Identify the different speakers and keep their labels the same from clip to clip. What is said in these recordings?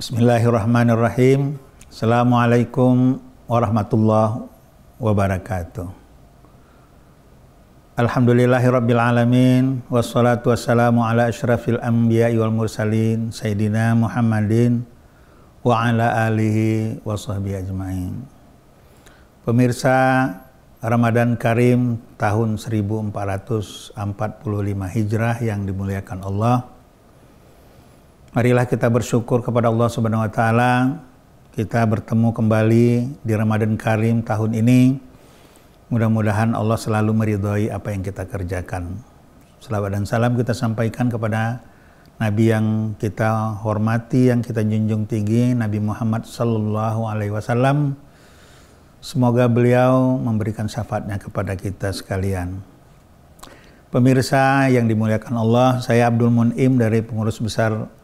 Speaker 1: Bismillahirrahmanirrahim. Assalamualaikum warahmatullahi wabarakatuh. Alhamdulillahirabbil alamin wassalatu wassalamu ala asyrafil anbiya'i wal mursalin sayyidina Muhammadin wa ala alihi wa sahbihi ajmain. Pemirsa Ramadan Karim tahun 1445 Hijrah yang dimuliakan Allah. Marilah kita bersyukur kepada Allah Subhanahu wa taala. Kita bertemu kembali di Ramadan Karim tahun ini. Mudah-mudahan Allah selalu meridhai apa yang kita kerjakan. Selawat dan salam kita sampaikan kepada Nabi yang kita hormati, yang kita junjung tinggi, Nabi Muhammad sallallahu alaihi wasallam. Semoga beliau memberikan syafaatnya kepada kita sekalian. Pemirsa yang dimuliakan Allah, saya Abdul Mun'im dari pengurus besar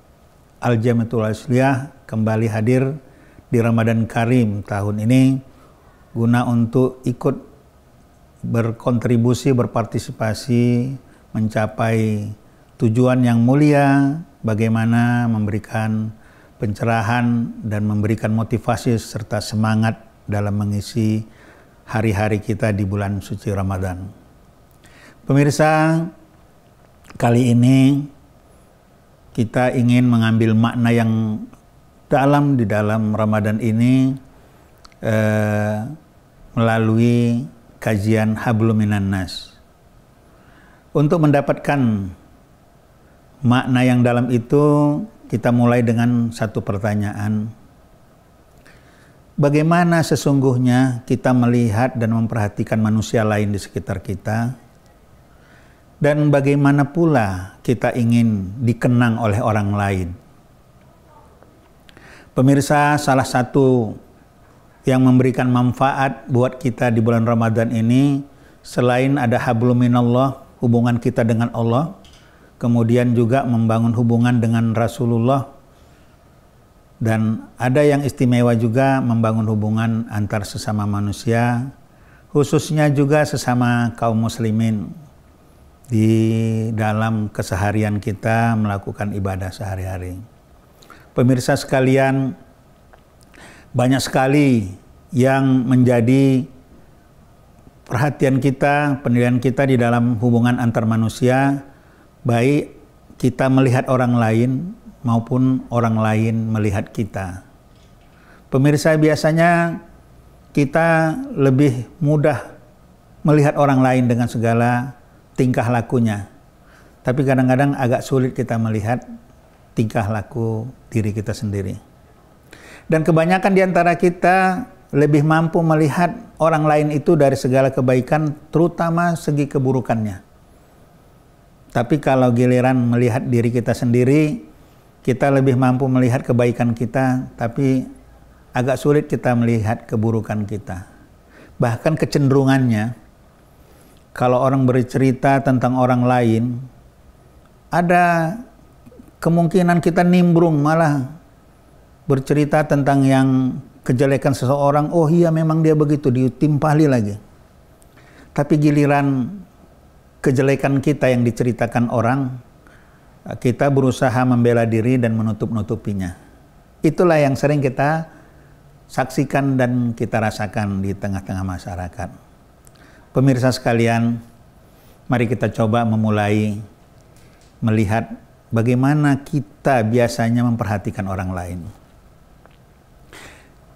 Speaker 1: Al-Jamiatul Asliyah kembali hadir di Ramadan Karim tahun ini guna untuk ikut berkontribusi, berpartisipasi mencapai tujuan yang mulia, bagaimana memberikan pencerahan dan memberikan motivasi serta semangat dalam mengisi hari-hari kita di bulan suci Ramadan. Pemirsa, kali ini kita ingin mengambil makna yang dalam di dalam Ramadan ini melalui kajian Hablum Minan Nas. Untuk mendapatkan makna yang dalam itu, kita mulai dengan satu pertanyaan. Bagaimana sesungguhnya kita melihat dan memperhatikan manusia lain di sekitar kita? Dan bagaimana pula kita ingin dikenang oleh orang lain? Pemirsa, salah satu yang memberikan manfaat buat kita di bulan Ramadan ini, selain ada hablum minallah, hubungan kita dengan Allah, kemudian juga membangun hubungan dengan Rasulullah, dan ada yang istimewa juga membangun hubungan antar sesama manusia, khususnya juga sesama kaum muslimin di dalam keseharian kita melakukan ibadah sehari-hari. Pemirsa sekalian, banyak sekali yang menjadi perhatian kita, penilaian kita di dalam hubungan antar manusia, baik kita melihat orang lain maupun orang lain melihat kita. Pemirsa, biasanya kita lebih mudah melihat orang lain dengan segala tingkah lakunya, tapi kadang-kadang agak sulit kita melihat tingkah laku diri kita sendiri. Dan kebanyakan di antara kita lebih mampu melihat orang lain itu dari segala kebaikan, terutama segi keburukannya. Tapi kalau giliran melihat diri kita sendiri, kita lebih mampu melihat kebaikan kita, tapi agak sulit kita melihat keburukan kita. Bahkan kecenderungannya, kalau orang bercerita tentang orang lain, ada kemungkinan kita nimbrung malah bercerita tentang yang kejelekan seseorang. Oh iya, memang dia begitu, ditimpali lagi. Tapi giliran kejelekan kita yang diceritakan orang, kita berusaha membela diri dan menutup-nutupinya. Itulah yang sering kita saksikan dan kita rasakan di tengah-tengah masyarakat. Pemirsa sekalian, mari kita coba memulai melihat bagaimana kita biasanya memperhatikan orang lain.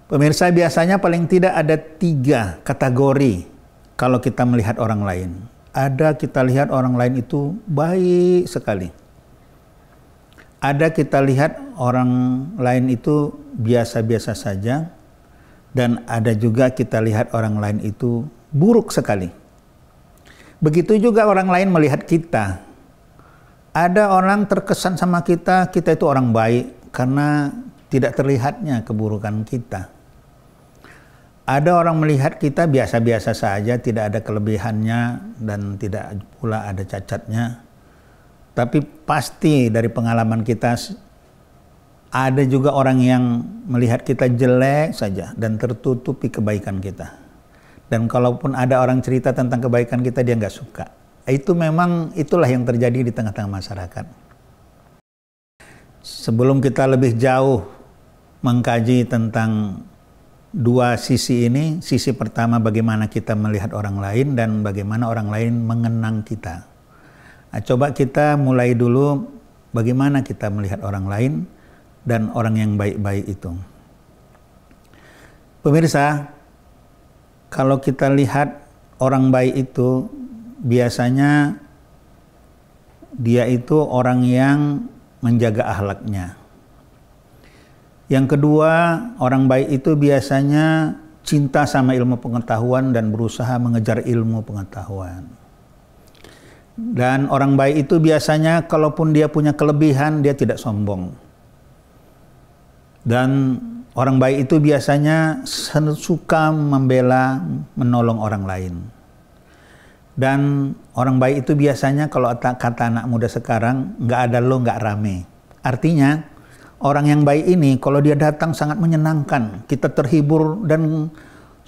Speaker 1: Pemirsa, biasanya paling tidak ada 3 kategori kalau kita melihat orang lain. Ada kita lihat orang lain itu baik sekali. Ada kita lihat orang lain itu biasa-biasa saja. Dan ada juga kita lihat orang lain itu buruk sekali. Begitu juga orang lain melihat kita. Ada orang terkesan sama kita, kita itu orang baik karena tidak terlihatnya keburukan kita. Ada orang melihat kita biasa-biasa saja, tidak ada kelebihannya dan tidak pula ada cacatnya. Tapi pasti dari pengalaman kita, ada juga orang yang melihat kita jelek saja dan tertutupi kebaikan kita. Dan kalaupun ada orang cerita tentang kebaikan kita, dia nggak suka. Itu memang itulah yang terjadi di tengah-tengah masyarakat. Sebelum kita lebih jauh mengkaji tentang dua sisi ini. Sisi pertama bagaimana kita melihat orang lain dan bagaimana orang lain mengenang kita. Nah, coba kita mulai dulu bagaimana kita melihat orang lain dan orang yang baik-baik itu. Pemirsa, kalau kita lihat orang baik itu biasanya dia itu orang yang menjaga akhlaknya. Yang kedua, orang baik itu biasanya cinta sama ilmu pengetahuan dan berusaha mengejar ilmu pengetahuan. Dan orang baik itu biasanya kalaupun dia punya kelebihan, dia tidak sombong. Dan orang baik itu biasanya suka membela, menolong orang lain. Dan orang baik itu biasanya kalau kata anak muda sekarang, nggak ada lo, nggak rame. Artinya, orang yang baik ini kalau dia datang sangat menyenangkan, kita terhibur dan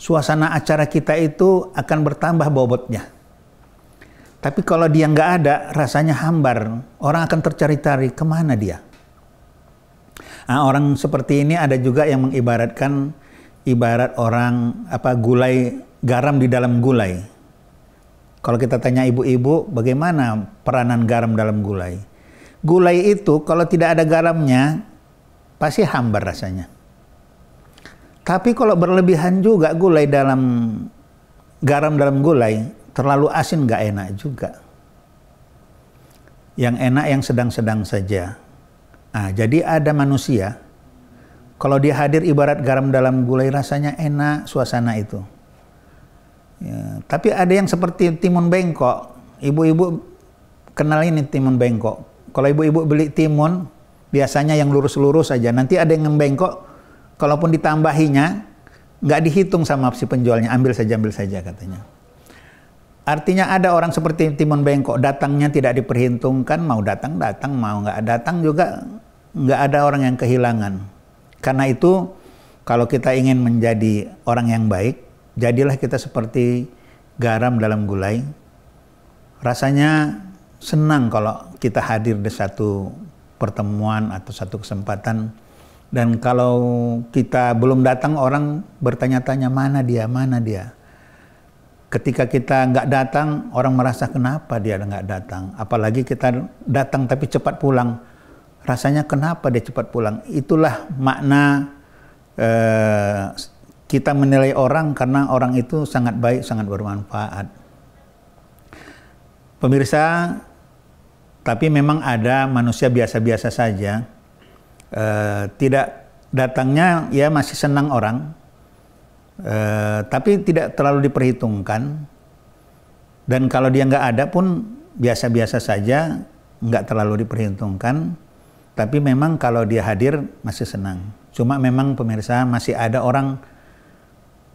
Speaker 1: suasana acara kita itu akan bertambah bobotnya. Tapi kalau dia nggak ada, rasanya hambar, orang akan tercari-cari kemana dia. Nah, orang seperti ini ada juga yang mengibaratkan ibarat orang gulai, garam di dalam gulai. Kalau kita tanya ibu-ibu, bagaimana peranan garam dalam gulai? Gulai itu kalau tidak ada garamnya, pasti hambar rasanya. Tapi kalau berlebihan juga garam dalam gulai, terlalu asin nggak enak juga. Yang enak yang sedang-sedang saja. Nah, jadi ada manusia, kalau dia hadir ibarat garam dalam gulai, rasanya enak suasana itu. Ya, tapi ada yang seperti timun bengkok. Ibu-ibu kenal ini timun bengkok. Kalau ibu-ibu beli timun, biasanya yang lurus-lurus saja. Nanti ada yang bengkok, kalaupun ditambahinya, nggak dihitung sama si penjualnya. Ambil saja katanya. Artinya ada orang seperti timun bengkok, datangnya tidak diperhitungkan, mau datang, mau nggak datang juga nggak ada orang yang kehilangan. Karena itu, kalau kita ingin menjadi orang yang baik, jadilah kita seperti garam dalam gulai. Rasanya senang kalau kita hadir di satu pertemuan atau satu kesempatan. Dan kalau kita belum datang, orang bertanya-tanya mana dia. Ketika kita nggak datang, orang merasa kenapa dia nggak datang. Apalagi kita datang tapi cepat pulang. Rasanya kenapa dia cepat pulang. Itulah makna kita menilai orang karena orang itu sangat baik, sangat bermanfaat. Pemirsa, tapi memang ada manusia biasa-biasa saja. Tidak datangnya ya masih senang orang. Tapi tidak terlalu diperhitungkan, dan kalau dia nggak ada pun biasa-biasa saja, nggak terlalu diperhitungkan, tapi memang kalau dia hadir masih senang. Cuma memang pemirsa masih ada orang,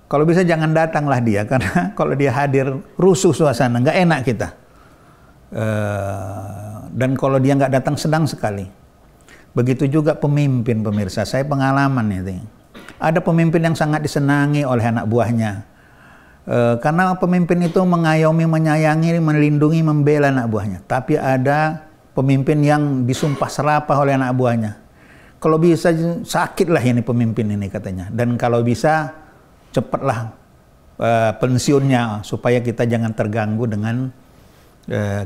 Speaker 1: kalau bisa jangan datanglah dia, karena kalau dia hadir rusuh suasana, nggak enak kita. Dan kalau dia nggak datang sedang sekali. Begitu juga pemimpin pemirsa, saya pengalaman itu. Ada pemimpin yang sangat disenangi oleh anak buahnya. Karena pemimpin itu mengayomi, menyayangi, melindungi, membela anak buahnya. Tapi ada pemimpin yang disumpah serapah oleh anak buahnya. Kalau bisa sakitlah ini pemimpin ini katanya. Dan kalau bisa cepatlah pensiunnya supaya kita jangan terganggu dengan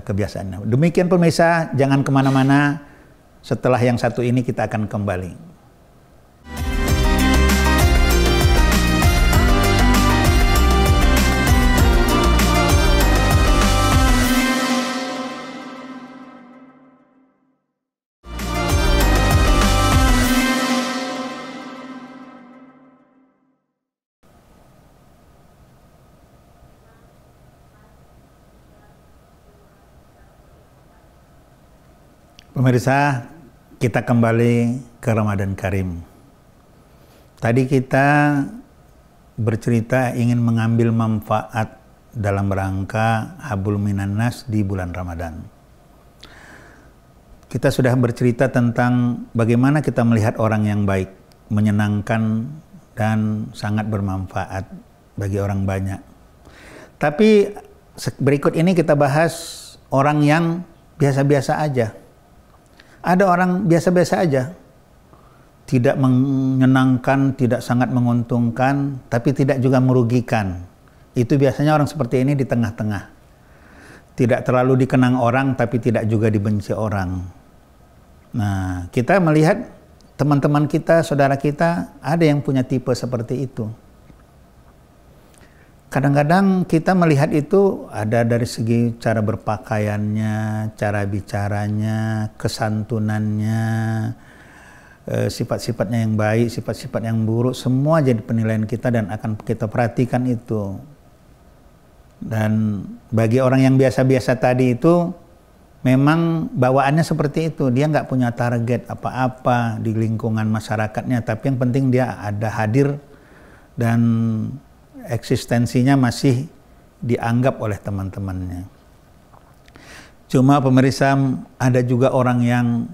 Speaker 1: kebiasaannya. Demikian pemirsa, jangan kemana-mana. Setelah yang satu ini kita akan kembali. Pemirsa, kita kembali ke Ramadan Karim. Tadi kita bercerita ingin mengambil manfaat dalam rangka Hablum Minan Nas di bulan Ramadan. Kita sudah bercerita tentang bagaimana kita melihat orang yang baik, menyenangkan dan sangat bermanfaat bagi orang banyak. Tapi berikut ini kita bahas orang yang biasa-biasa aja. Ada orang biasa-biasa aja, tidak menyenangkan, tidak sangat menguntungkan, tapi tidak juga merugikan. Itu biasanya orang seperti ini di tengah-tengah. Tidak terlalu dikenang orang, tapi tidak juga dibenci orang. Nah, kita melihat teman-teman kita, saudara kita, ada yang punya tipe seperti itu. Kadang-kadang kita melihat itu ada dari segi cara berpakaiannya, cara bicaranya, kesantunannya, sifat-sifatnya yang baik, sifat-sifat yang buruk, semua jadi penilaian kita dan akan kita perhatikan itu. Dan bagi orang yang biasa-biasa tadi itu, memang bawaannya seperti itu. Dia nggak punya target apa-apa di lingkungan masyarakatnya, tapi yang penting dia ada hadir dan eksistensinya masih dianggap oleh teman-temannya. Cuma pemirsa, ada juga orang yang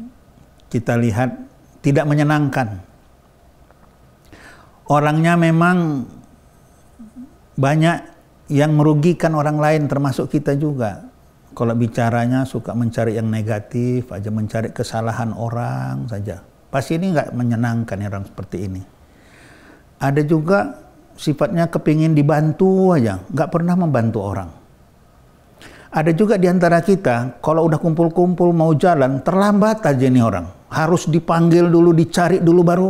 Speaker 1: kita lihat tidak menyenangkan. Orangnya memang banyak yang merugikan orang lain, termasuk kita juga. Kalau bicaranya suka mencari yang negatif aja, mencari kesalahan orang saja. Pasti ini nggak menyenangkan orang seperti ini. Ada juga sifatnya kepingin dibantu aja, nggak pernah membantu orang. Ada juga di antara kita, kalau udah kumpul-kumpul mau jalan, terlambat aja nih orang. Harus dipanggil dulu, dicari dulu baru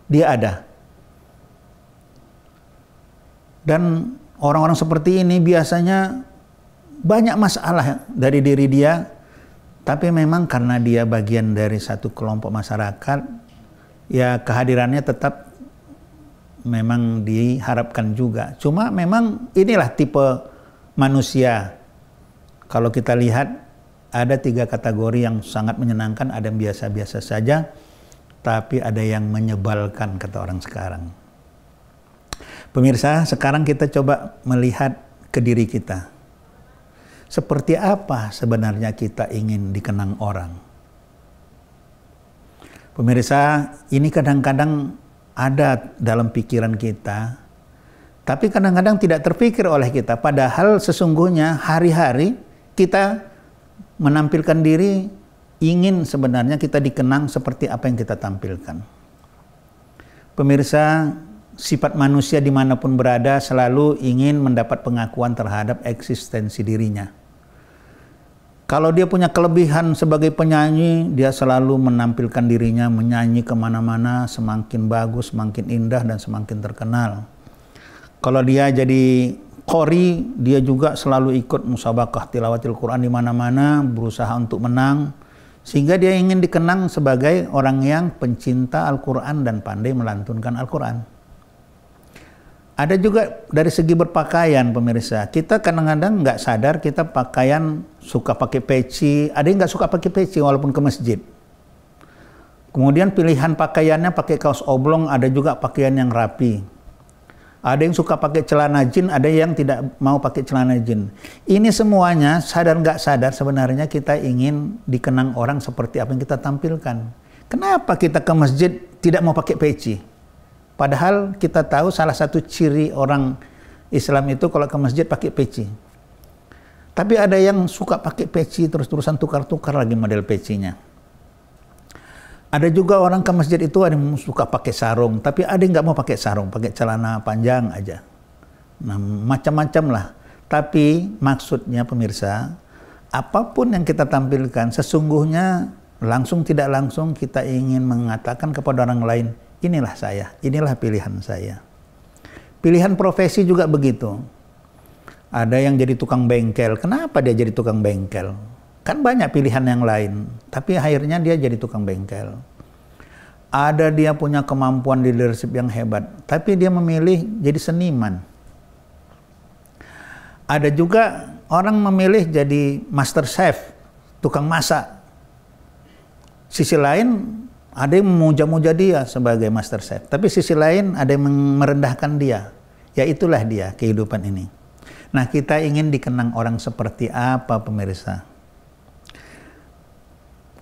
Speaker 1: dia ada. Dan orang-orang seperti ini biasanya banyak masalah dari diri dia, tapi memang karena dia bagian dari satu kelompok masyarakat, ya kehadirannya tetap memang diharapkan juga. Cuma memang inilah tipe manusia. Kalau kita lihat ada 3 kategori yang sangat menyenangkan, ada yang biasa-biasa saja, tapi ada yang menyebalkan kata orang sekarang. Pemirsa, sekarang kita coba melihat ke diri kita. Seperti apa sebenarnya kita ingin dikenang orang? Pemirsa, ini kadang-kadang ada dalam pikiran kita, tapi kadang-kadang tidak terpikir oleh kita. Padahal sesungguhnya hari-hari kita menampilkan diri, ingin sebenarnya kita dikenang seperti apa yang kita tampilkan. Pemirsa, sifat manusia dimanapun berada selalu ingin mendapat pengakuan terhadap eksistensi dirinya. Kalau dia punya kelebihan sebagai penyanyi, dia selalu menampilkan dirinya menyanyi kemana-mana, semakin bagus, semakin indah, dan semakin terkenal. Kalau dia jadi qori, dia juga selalu ikut musabaqah tilawatil Quran di mana-mana, berusaha untuk menang, sehingga dia ingin dikenang sebagai orang yang pencinta Al-Quran dan pandai melantunkan Al-Quran. Ada juga dari segi berpakaian, pemirsa. Kita kadang-kadang nggak sadar kita pakaian suka pakai peci. Ada yang nggak suka pakai peci walaupun ke masjid. Kemudian pilihan pakaiannya pakai kaos oblong, ada juga pakaian yang rapi. Ada yang suka pakai celana jin, ada yang tidak mau pakai celana jin. Ini semuanya sadar nggak sadar sebenarnya kita ingin dikenang orang seperti apa yang kita tampilkan. Kenapa kita ke masjid tidak mau pakai peci? Padahal kita tahu salah satu ciri orang Islam itu kalau ke masjid pakai peci. Tapi ada yang suka pakai peci terus-terusan tukar-tukar lagi model pecinya. Ada juga orang ke masjid itu ada yang suka pakai sarung, tapi ada yang nggak mau pakai sarung, pakai celana panjang aja. Nah, macam-macam lah. Tapi maksudnya pemirsa, apapun yang kita tampilkan, sesungguhnya langsung tidak langsung kita ingin mengatakan kepada orang lain, inilah saya, inilah pilihan saya. Pilihan profesi juga begitu. Ada yang jadi tukang bengkel. Kenapa dia jadi tukang bengkel? Kan banyak pilihan yang lain, tapi akhirnya dia jadi tukang bengkel. Ada dia punya kemampuan leadership yang hebat, tapi dia memilih jadi seniman. Ada juga orang memilih jadi master chef, tukang masak. Sisi lain ada yang memuja-muja dia sebagai master chef, tapi sisi lain ada yang merendahkan dia. Ya itulah dia kehidupan ini. Nah, kita ingin dikenang orang seperti apa, pemirsa?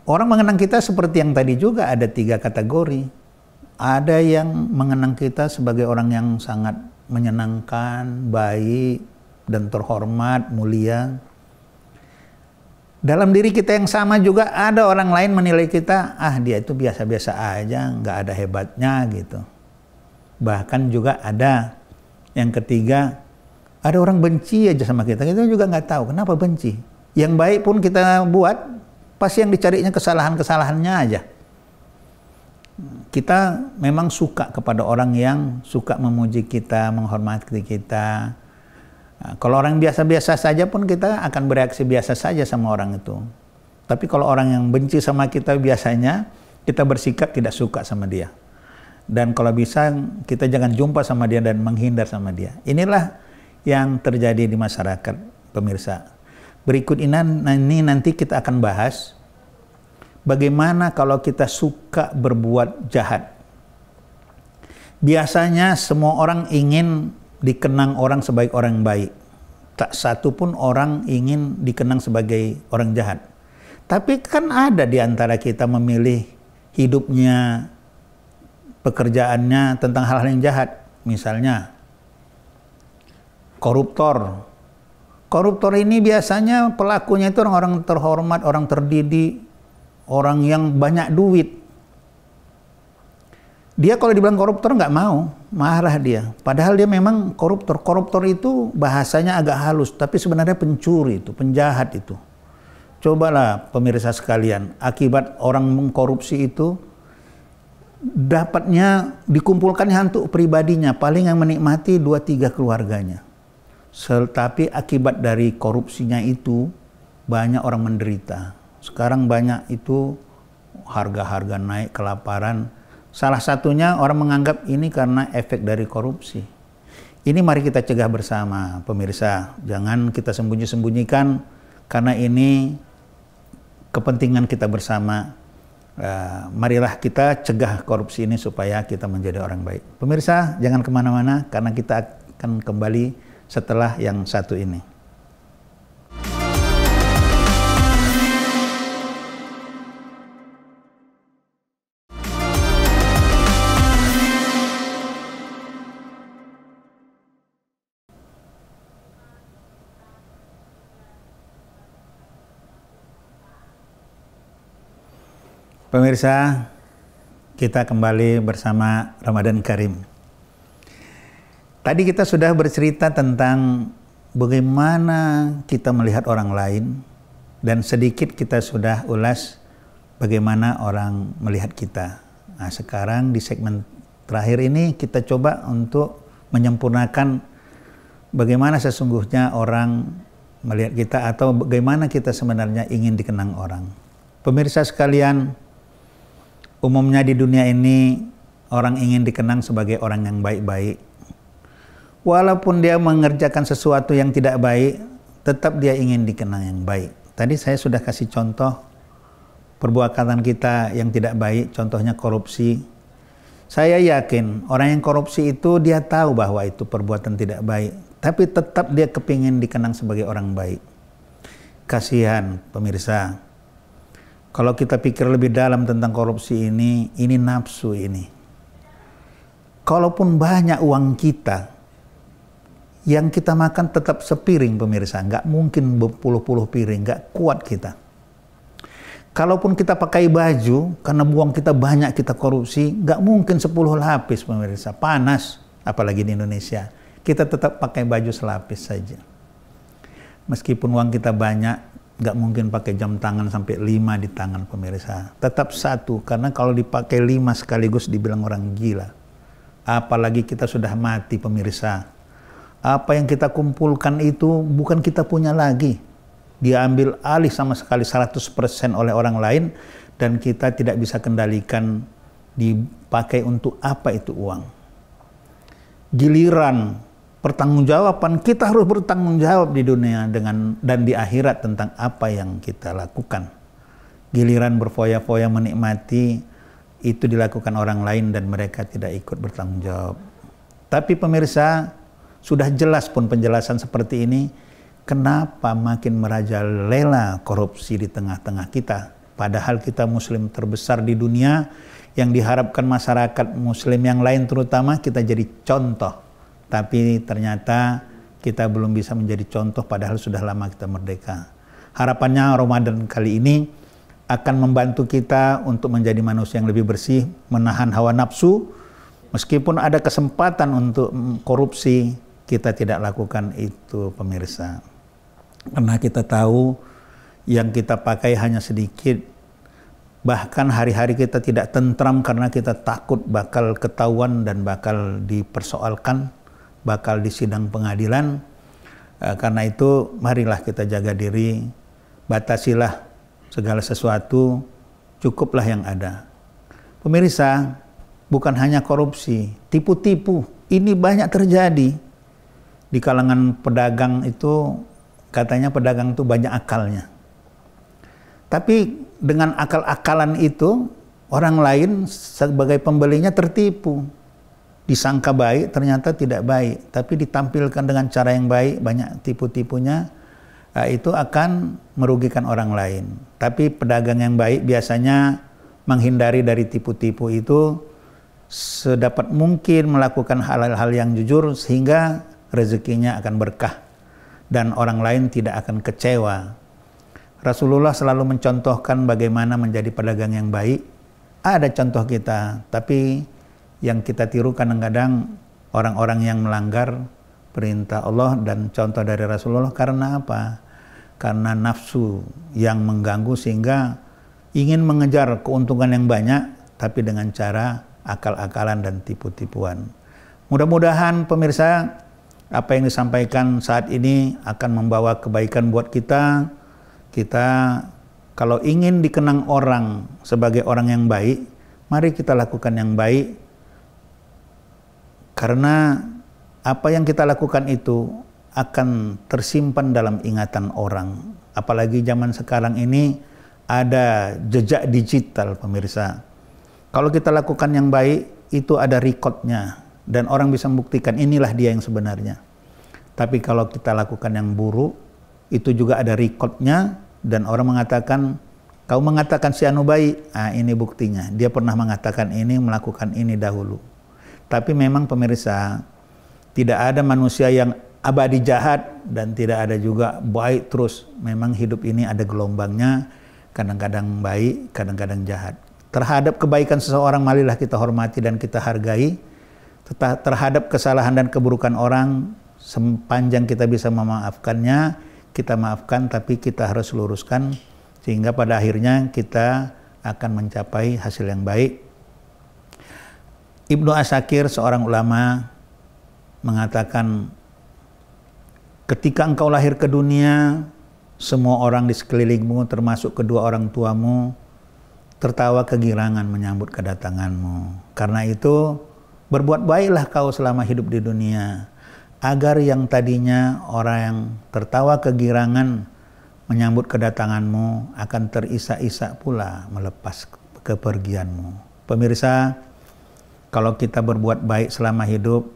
Speaker 1: Orang mengenang kita seperti yang tadi juga ada 3 kategori. Ada yang mengenang kita sebagai orang yang sangat menyenangkan, baik, dan terhormat, mulia. Dalam diri kita yang sama juga ada orang lain menilai kita, dia itu biasa-biasa aja, nggak ada hebatnya gitu. Bahkan juga ada yang ketiga, ada orang benci aja sama kita juga nggak tahu kenapa benci. Yang baik pun kita buat, pasti yang dicarinya kesalahan-kesalahannya aja. Kita memang suka kepada orang yang suka memuji kita, menghormati kita. Kalau orang biasa-biasa saja pun kita akan bereaksi biasa saja sama orang itu. Tapi kalau orang yang benci sama kita biasanya kita bersikap tidak suka sama dia. Dan kalau bisa kita jangan jumpa sama dia dan menghindar sama dia. Inilah yang terjadi di masyarakat, pemirsa. Berikut ini nanti kita akan bahas bagaimana kalau kita suka berbuat jahat. Biasanya semua orang ingin dikenang orang sebagai orang baik. Tak satu pun orang ingin dikenang sebagai orang jahat. Tapi kan ada di antara kita memilih hidupnya, pekerjaannya tentang hal-hal yang jahat. Misalnya koruptor. Koruptor ini biasanya pelakunya itu orang-orang terhormat, orang terdidik, orang yang banyak duit. Dia kalau dibilang koruptor nggak mau, marah dia. Padahal dia memang koruptor. Koruptor itu bahasanya agak halus, tapi sebenarnya pencuri itu, penjahat itu. Cobalah pemirsa sekalian, akibat orang mengkorupsi itu, dapatnya dikumpulkannya untuk pribadinya, paling yang menikmati 2-3 keluarganya. Tetapi akibat dari korupsinya itu, banyak orang menderita. Sekarang banyak itu harga-harga naik, kelaparan. Salah satunya orang menganggap ini karena efek dari korupsi. Ini mari kita cegah bersama, pemirsa. Jangan kita sembunyi-sembunyikan, karena ini kepentingan kita bersama. Marilah kita cegah korupsi ini supaya kita menjadi orang baik. Pemirsa, jangan kemana-mana, karena kita akan kembali setelah yang satu ini. Pemirsa, kita kembali bersama Ramadan Karim. Tadi kita sudah bercerita tentang bagaimana kita melihat orang lain, dan sedikit kita sudah ulas bagaimana orang melihat kita. Nah, sekarang di segmen terakhir ini kita coba untuk menyempurnakan bagaimana sesungguhnya orang melihat kita, atau bagaimana kita sebenarnya ingin dikenang orang. Pemirsa sekalian, umumnya di dunia ini orang ingin dikenang sebagai orang yang baik-baik. Walaupun dia mengerjakan sesuatu yang tidak baik, tetap dia ingin dikenang yang baik. Tadi saya sudah kasih contoh perbuatan kita yang tidak baik, contohnya korupsi. Saya yakin orang yang korupsi itu dia tahu bahwa itu perbuatan tidak baik, tapi tetap dia kepingin dikenang sebagai orang baik. Kasihan pemirsa. Kalau kita pikir lebih dalam tentang korupsi ini nafsu ini. Kalaupun banyak uang kita, yang kita makan tetap sepiring pemirsa, nggak mungkin berpuluh-puluh piring, nggak kuat kita. Kalaupun kita pakai baju, karena uang kita banyak kita korupsi, nggak mungkin 10 lapis pemirsa, panas, apalagi di Indonesia. Kita tetap pakai baju selapis saja. Meskipun uang kita banyak, nggak mungkin pakai jam tangan sampai 5 di tangan pemirsa. Tetap satu, karena kalau dipakai 5 sekaligus dibilang orang gila. Apalagi kita sudah mati pemirsa. Apa yang kita kumpulkan itu bukan kita punya lagi. Dia ambil alih sama sekali 100% oleh orang lain, dan kita tidak bisa kendalikan dipakai untuk apa itu uang. Giliran pertanggungjawaban, kita harus bertanggung jawab di dunia dan di akhirat tentang apa yang kita lakukan. Giliran berfoya-foya menikmati, itu dilakukan orang lain dan mereka tidak ikut bertanggung jawab. Tapi pemirsa, sudah jelas pun penjelasan seperti ini, kenapa makin merajalela korupsi di tengah-tengah kita? Padahal kita muslim terbesar di dunia, yang diharapkan masyarakat muslim yang lain terutama kita jadi contoh. Tapi ternyata kita belum bisa menjadi contoh padahal sudah lama kita merdeka. Harapannya Ramadan kali ini akan membantu kita untuk menjadi manusia yang lebih bersih, menahan hawa nafsu. Meskipun ada kesempatan untuk korupsi, kita tidak lakukan itu, pemirsa. Karena kita tahu yang kita pakai hanya sedikit. Bahkan hari-hari kita tidak tentram karena kita takut bakal ketahuan dan bakal dipersoalkan, bakal disidang pengadilan. Karena itu marilah kita jaga diri, batasilah segala sesuatu, cukuplah yang ada. Pemirsa, bukan hanya korupsi, tipu-tipu ini banyak terjadi di kalangan pedagang itu. Katanya pedagang itu banyak akalnya. Tapi dengan akal-akalan itu, orang lain sebagai pembelinya tertipu. Disangka baik, ternyata tidak baik. Tapi ditampilkan dengan cara yang baik, banyak tipu-tipunya, itu akan merugikan orang lain. Tapi pedagang yang baik biasanya menghindari dari tipu-tipu itu, sedapat mungkin melakukan hal-hal yang jujur, sehingga rezekinya akan berkah dan orang lain tidak akan kecewa. Rasulullah selalu mencontohkan bagaimana menjadi pedagang yang baik. Ada contoh kita, tapi yang kita tiru kadang-kadang orang-orang yang melanggar perintah Allah dan contoh dari Rasulullah. Karena apa? Karena nafsu yang mengganggu sehingga ingin mengejar keuntungan yang banyak, tapi dengan cara akal-akalan dan tipu-tipuan. Mudah-mudahan pemirsa, apa yang disampaikan saat ini akan membawa kebaikan buat kita. Kita kalau ingin dikenang orang sebagai orang yang baik, mari kita lakukan yang baik. Karena apa yang kita lakukan itu akan tersimpan dalam ingatan orang. Apalagi zaman sekarang ini ada jejak digital, pemirsa. Kalau kita lakukan yang baik, itu ada recordnya. Dan orang bisa membuktikan inilah dia yang sebenarnya. Tapi kalau kita lakukan yang buruk, itu juga ada recordnya. Dan orang mengatakan, kau mengatakan si anu baik, ini buktinya. Dia pernah mengatakan ini, melakukan ini dahulu. Tapi memang pemirsa, tidak ada manusia yang abadi jahat dan tidak ada juga baik terus. Memang hidup ini ada gelombangnya, kadang-kadang baik, kadang-kadang jahat. Terhadap kebaikan seseorang, marilah kita hormati dan kita hargai. Terhadap kesalahan dan keburukan orang, sepanjang kita bisa memaafkannya, kita maafkan, tapi kita harus luruskan sehingga pada akhirnya kita akan mencapai hasil yang baik. Ibnu Asakir, seorang ulama, mengatakan, ketika engkau lahir ke dunia, semua orang di sekelilingmu, termasuk kedua orang tuamu, tertawa kegirangan menyambut kedatanganmu. Karena itu, berbuat baiklah kau selama hidup di dunia, agar yang tadinya orang yang tertawa kegirangan menyambut kedatanganmu akan terisak-isak pula melepas kepergianmu. Pemirsa, kalau kita berbuat baik selama hidup,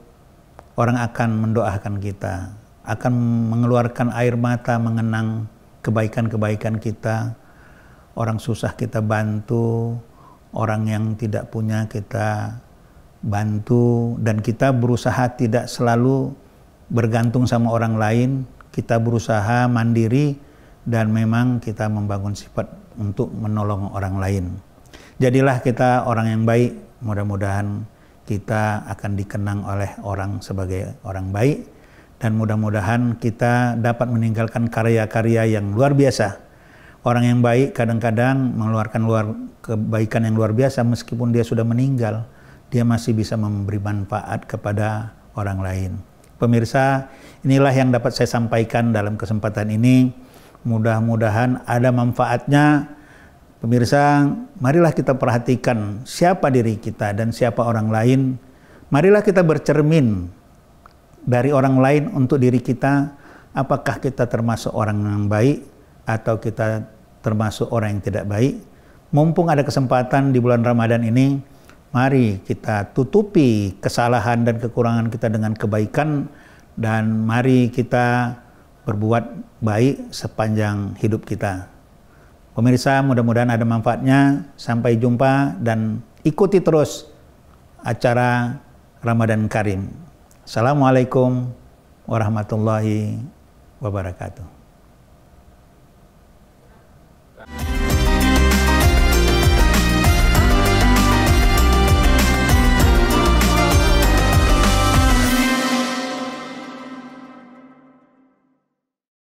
Speaker 1: orang akan mendoakan kita, akan mengeluarkan air mata mengenang kebaikan-kebaikan kita. Orang susah kita bantu, orang yang tidak punya kita bantu, dan kita berusaha tidak selalu bergantung sama orang lain. Kita berusaha mandiri dan memang kita membangun sifat untuk menolong orang lain. Jadilah kita orang yang baik. Mudah-mudahan kita akan dikenang oleh orang sebagai orang baik, dan mudah-mudahan kita dapat meninggalkan karya-karya yang luar biasa. Orang yang baik kadang-kadang mengeluarkan kebaikan yang luar biasa, meskipun dia sudah meninggal, dia masih bisa memberi manfaat kepada orang lain. Pemirsa, inilah yang dapat saya sampaikan dalam kesempatan ini. Mudah-mudahan ada manfaatnya. Pemirsa, marilah kita perhatikan siapa diri kita dan siapa orang lain. Marilah kita bercermin dari orang lain untuk diri kita. Apakah kita termasuk orang yang baik atau kita termasuk orang yang tidak baik? Mumpung ada kesempatan di bulan Ramadan ini, mari kita tutupi kesalahan dan kekurangan kita dengan kebaikan, dan mari kita berbuat baik sepanjang hidup kita. Pemirsa, mudah-mudahan ada manfaatnya. Sampai jumpa dan ikuti terus acara Ramadan Karim. Assalamualaikum warahmatullahi wabarakatuh.